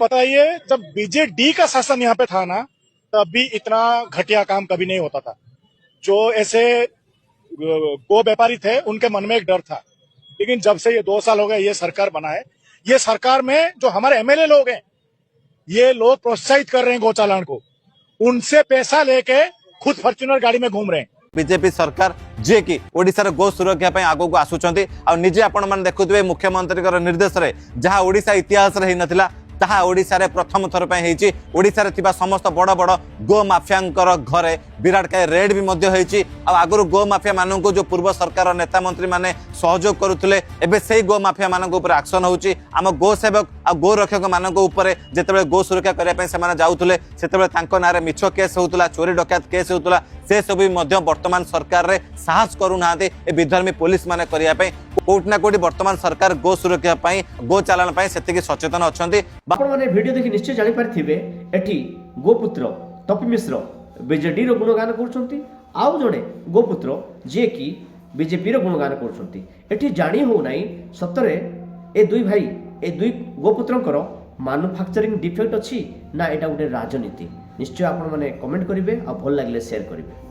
बताइए, जब बीजेडी का शासन यहाँ पे था ना, तब भी इतना घटिया काम कभी नहीं होता था। जो ऐसे गो व्यापारी थे उनके मन में एक डर था, लेकिन जब से ये 2 साल हो गए ये सरकार बना है, ये सरकार में जो हमारे एमएलए लोग हैं, ये लोग प्रोत्साहित कर रहे हैं गौचालान को, उनसे पैसा लेके खुद फॉर्च्यूनर गाड़ी में घूम रहे हैं। बीजेपी सरकार जे कि ओडिशार गो सुरक्षा आगू को आसुचंती आ निजे आपण माने देखुथिबे मुख्यमंत्री निर्देश रे जहां ओडिशा इतिहास रे नथिला ताहा ओडिशा रे प्रथम थर पे हेची। ओडिशा रे थिबा समस्त बड़ बड़ गो माफियांकर घरे विराट काय रेड भी मध्य हेची। आ आगुरु गो माफिया माननकु जो पूर्व सरकार नेता मंत्री माने सहयोग करुथले, एबे सेही गो माफिया माननकु ऊपर एक्शन होची। आम गो सेवक आ गो रक्षक माननकु ऊपर जेतेबेले गो सुरक्षा करिया पय सेमाने जाउथले सेतेबेले तांको नारे मिछ केस होउतला, चोरी डकैत केस होउतला, से सब मध्य वर्तमान सरकार रे साहस करू नाते ए विधर्मी पुलिस माने करिया पय कोट ना कोटी वर्तमान सरकार गो सुरक्षा पय गो चालान पय सेतिकी सचेतन अछंती। आपण माने वीडियो देखि निश्चय जानि पारथिबे एठी गोपुत्र तपी मिश्र बीजेडी रो गुणगान करछंती, आउ जणे गोपुत्र जे कि बीजेपी रो गुणगान करछंती। एठी जानि हो नाही सतरे ए दुई भाई ए दुई गोपुत्रंकर मैन्युफैक्चरिंग डिफेक्ट अछि ना एटा गोटे राजनीति। निश्चय आपण माने कमेंट करिवे आ भल लागले शेयर करिवे।